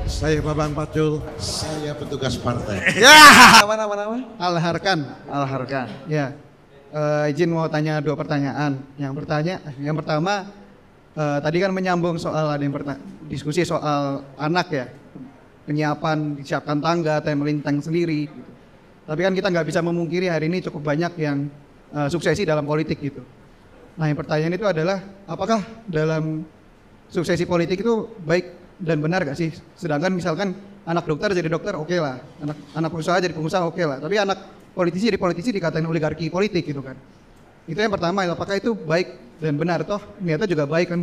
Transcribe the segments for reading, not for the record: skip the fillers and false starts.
Saya Babang Pacul, saya petugas partai. Ya, nama? Al-Harkan. Al-Harkan. Ya, izin mau tanya 2 pertanyaan. Yang pertama, tadi kan menyambung soal ada yang diskusi soal anak ya, penyiapan, disiapkan tangga, timeline tank sendiri. Gitu. Tapi kan kita nggak bisa memungkiri hari ini cukup banyak yang suksesi dalam politik gitu. Nah, yang pertanyaan itu adalah, apakah dalam suksesi politik itu baik dan benar gak sih? Sedangkan misalkan anak dokter jadi dokter oke lah, anak pengusaha jadi pengusaha oke lah, tapi anak politisi jadi politisi dikatain oligarki politik gitu kan. Itu yang pertama, apakah itu baik dan benar? Toh niatnya juga baik kan,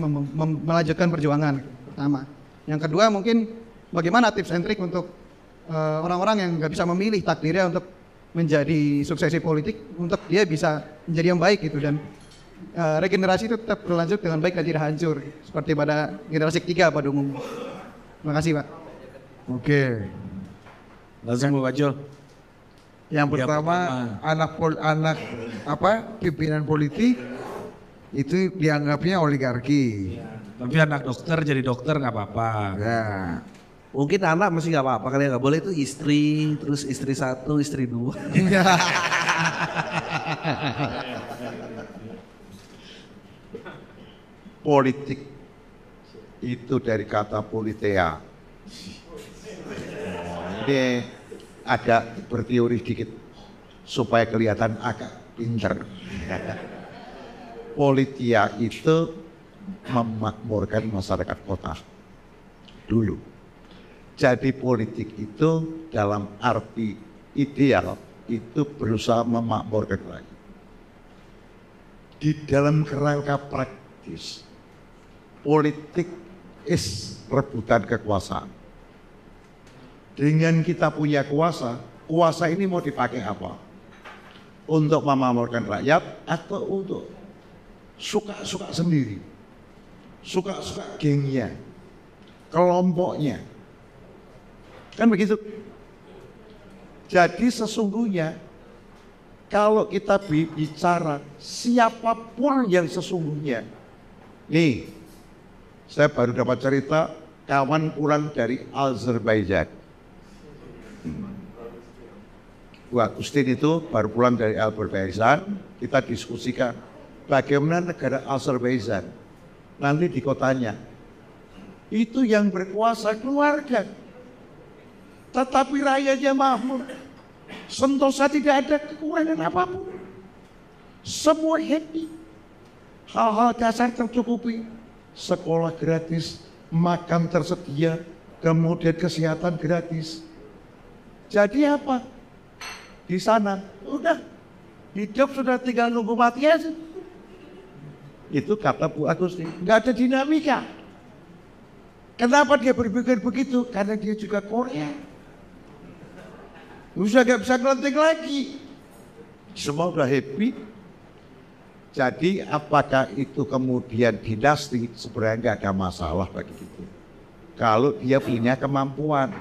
melanjutkan perjuangan gitu, pertama. Yang kedua mungkin bagaimana tips and trick untuk orang-orang yang nggak bisa memilih takdirnya untuk menjadi suksesi politik, untuk dia bisa menjadi yang baik gitu, dan regenerasi itu tetap berlanjut dengan baik dan tidak hancur seperti pada generasi ketiga pada umumnya. Terima kasih, Pak. Oke. Langsung Bu Pacul. Yang pertama, anak pimpinan politik itu dianggapnya oligarki. Tapi anak dokter jadi dokter nggak apa-apa. Ya. Mungkin anak masih nggak apa-apa, kali nggak boleh itu istri, terus istri 1, istri 2. Politik itu dari kata politea. Ini agak berteori dikit supaya kelihatan agak pinter. Politia itu memakmurkan masyarakat kota dulu. Jadi politik itu dalam arti ideal itu berusaha memakmurkan rakyat. Di dalam kerangka praktis, politik is rebutan kekuasaan. Dengan kita punya kuasa, kuasa ini mau dipakai apa? Untuk memakmurkan rakyat atau untuk suka-suka sendiri? Suka-suka gengnya, kelompoknya. Kan begitu? Jadi sesungguhnya kalau kita bicara siapapun yang sesungguhnya. Nih, saya baru dapat cerita kawan pulang dari Azerbaijan. Bu Agustin itu baru pulang dari Azerbaijan, kita diskusikan bagaimana negara Azerbaijan nanti di kotanya. Itu yang berkuasa keluarga. Tetapi rakyatnya makmur. Sentosa tidak ada kekurangan apapun. Semua happy. Hal-hal dasar tercukupi. Sekolah gratis, makan tersedia, kemudian kesehatan gratis. Jadi apa? Di sana, udah hidup sudah tinggal nunggu mati aja. Itu kata Bu Agustin, nggak ada dinamika. Kenapa dia berpikir begitu? Karena dia juga Korea. Gak bisa ngelanting lagi. Semua udah happy. Jadi apakah itu kemudian dinasti? Sebenarnya nggak ada masalah bagi itu. Kalau dia punya kemampuan.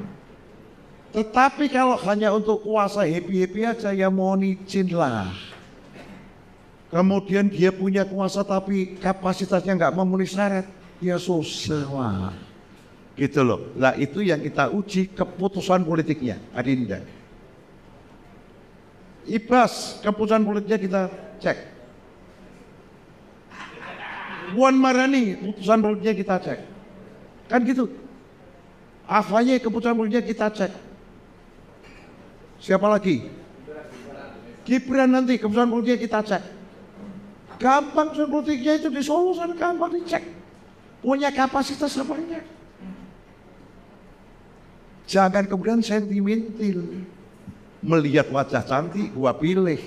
Tetapi kalau hanya untuk kuasa happy-happy aja, ya mohon izin lah. Kemudian dia punya kuasa tapi kapasitasnya nggak memenuhi syarat, ya susah lah. Gitu loh. Nah itu yang kita uji keputusan politiknya, Adinda. Ibas, keputusan politiknya kita cek. Puan Maharani, keputusan politiknya kita cek. Kan gitu. AHY, keputusan politiknya kita cek. Siapa lagi? Gibran nanti, keputusan politiknya kita cek. Gampang keputusan politiknya itu di Solo sana gampang dicek. Punya kapasitas apa enggak? Jangan kemudian sentimental. Melihat wajah cantik, gua pilih.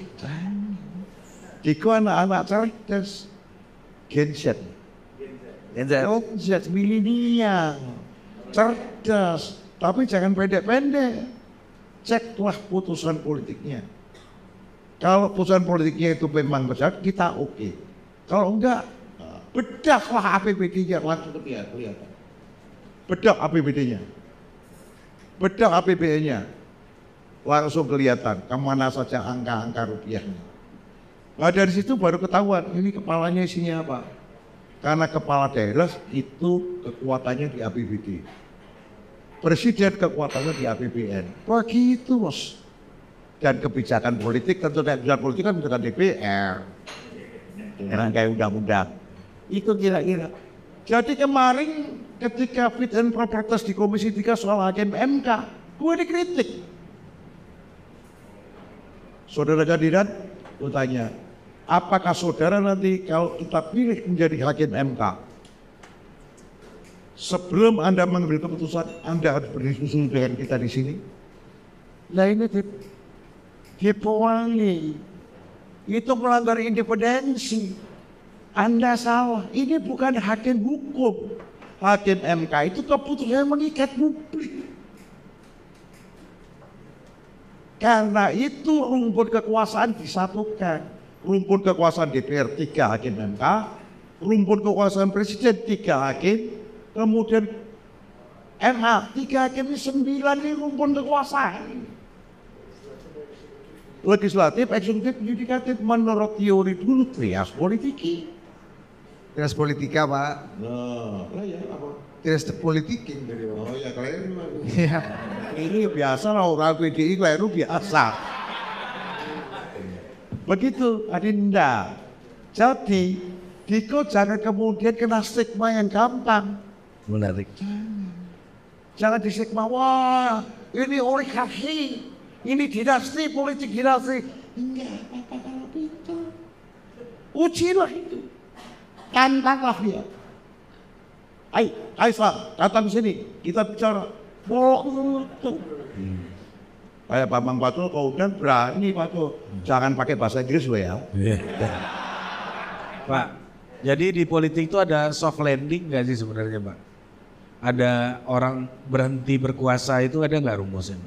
Diku anak-anak cerdas. Gen Z. Milenial. Cerdas. Tapi jangan pendek-pendek. Ceklah putusan politiknya. Kalau putusan politiknya itu memang besar, kita oke. Kalau enggak, bedaklah APBD-nya langsung kelihatan. Bedak APBD-nya. Bedak APBN-nya. Langsung kelihatan kemana saja angka-angka rupiahnya. Nah dari situ baru ketahuan ini kepalanya isinya apa. Karena kepala daerah itu kekuatannya di APBD. Presiden kekuatannya di APBN. Begitu bos. Dan kebijakan politik tentu kebijakan politik kan bukan DPR. Dengan kayak undang-undang. Itu kira-kira. Jadi kemarin ketika fit and proper test di Komisi 3 soal hakim MK, gue dikritik. Saudara kandidat, gue tanya, apakah saudara nanti kalau kita pilih menjadi hakim MK, sebelum Anda mengambil keputusan, Anda harus berdiskusi dengan kita di sini? Nah ini dipewangi. Itu melanggar independensi. Anda salah. Ini bukan hakim hukum. Hakim MK itu keputusannya mengikat publik. Karena itu rumpun kekuasaan disatukan. Rumpun kekuasaan DPR 3 hakim MK, rumpun kekuasaan Presiden 3 hakim, kemudian MH 3 hakim ini 9 ini rumpun kekuasaan. Legislatif, eksekutif, yudikatif menurut teori dulu trias politiki. Trias politika, Pak. Nah, ya apa? Trias politiking. Oh ya kalian Iya. ini biasa lah orang PDI keliru biasa. Begitu, Adinda. Jadi, Diko jangan kemudian kena stigma yang gampang. Menarik. Jangan distigma, wah ini oligarki, ini dinasti, politik dinasti. Enggak apa-apa kalau itu. Ujilah itu. Tantanglah dia. Ayo, Kaisar, datang sini, kita bicara. Kayak Bambang Pacul, kau kan berani Pacul. Jangan pakai bahasa Inggris lo ya. Pak, jadi di politik itu ada soft landing nggak sih sebenarnya Pak? Ada orang berhenti berkuasa itu ada nggak rumusnya?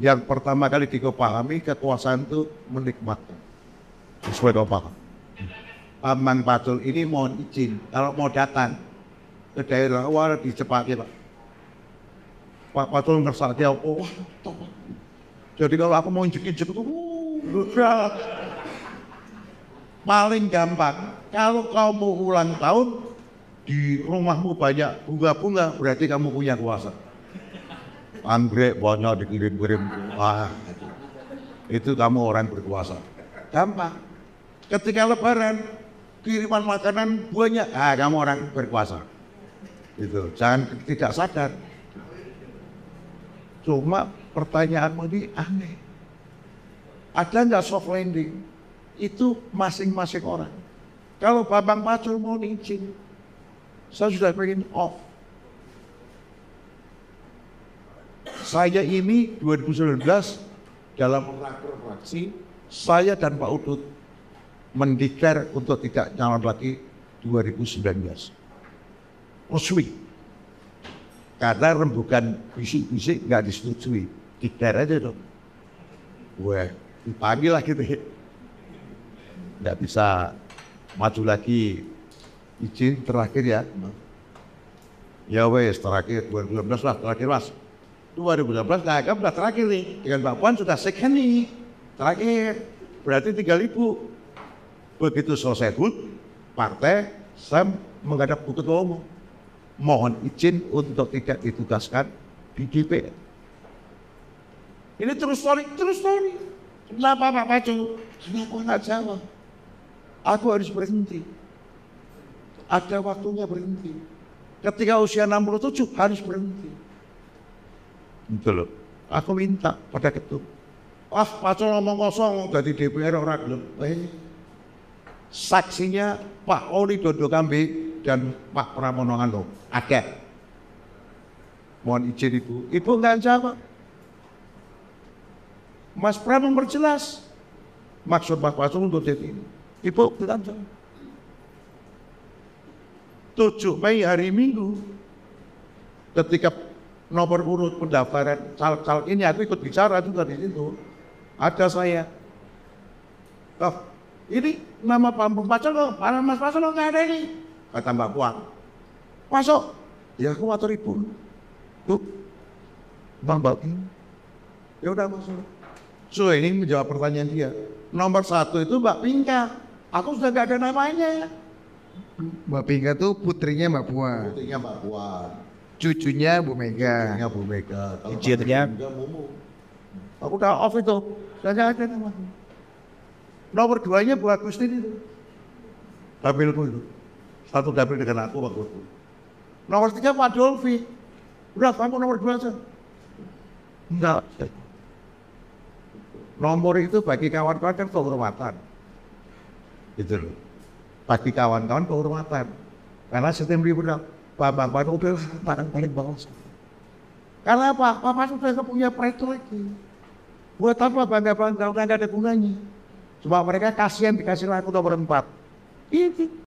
Yang pertama kali Diko pahami kekuasaan itu menikmati. Sesuai kau paham. Bambang Pacul ini mohon izin kalau mau datang ke daerah wah dicepatnya Pak. Pak Pacul ngerasa dia, oh, jadi kalau aku mau injek-injek itu, paling gampang. Kalau kau mau ulang tahun di rumahmu banyak bunga-bunga, berarti kamu punya kuasa. Anggrek banyak dikirim-kirim, itu kamu orang berkuasa. Gampang. Ketika Lebaran kiriman makanan banyak, kamu orang berkuasa. Itu jangan tidak sadar. Cuma pertanyaanmu ini aneh. Ada nggak soft landing? Itu masing-masing orang. Kalau Bambang Pacul mau izin, saya sudah pengen off. Saya ini 2019 dalam raker fraksi, saya dan Pak Utut mendeklar untuk tidak nyalon lagi 2019. Resmi. Karena rembukan bisik-bisik nggak disetujui, diklar aja dong. Gue dipanggil lah gitu, nggak bisa maju lagi, izin terakhir ya. Ya wes terakhir 2019 lah terakhir mas. 2019 nah kan udah terakhir nih, dengan Mbak Puan sudah second nih, terakhir berarti 3.000. Begitu selesai partai, saya menghadap ke ketua umum. Mohon izin untuk tidak ditugaskan di DPR. Ini terus story. Kenapa Pak Pacul? Kenapa nggak jawab? Aku harus berhenti. Ada waktunya berhenti. Ketika usia 67 harus berhenti. Itu loh. Aku minta pada ketum. Pacul ngomong kosong dari DPR orang belum. Saksinya Pak Oli Dondo Kambe dan Pak Pramono Anung ada. Mohon izin Ibu nggak jawab. Mas Pram memperjelas maksud Pak Pacul untuk jadi ini. Ibu tidak jawab. 7 Mei hari Minggu ketika nomor urut pendaftaran caleg-caleg ini aku ikut bicara juga di situ. Ada saya. Ini nama Bambang Pacul kok, Mas Pacul nggak ada ini. Kata Mbak Puan, masuk. Ya aku atur Ibu. Tuh, Mbak. Ya udah masuk. So ini menjawab pertanyaan dia. Nomor 1 itu Mbak Pinka. Aku sudah nggak ada namanya. Mbak Pinka tuh putrinya Mbak Puan, Putrinya Mbak Puan, cucunya Bu Mega. putrinya Bu Mega. Kalau Izinnya? Pak Mega Mumu. Aku udah off itu. Saya ada nama. Nomor 2-nya Bu Agustin itu. Dapilku itu. Satu dapil dengan aku waktu itu. Nomor 3 Pak Dolfi. Udah kamu nomor 2 aja. Enggak. Nomor itu bagi kawan-kawan kan kehormatan. Gitu loh. Bagi kawan-kawan kehormatan. Karena sistem liberal, Bapak udah paling bawah. Karena apa? Papa sudah punya pride lagi. Buat apa bangga-bangga, udah nggak ada gunanya. Cuma mereka kasihan dikasih lagu nomor 4. Itu.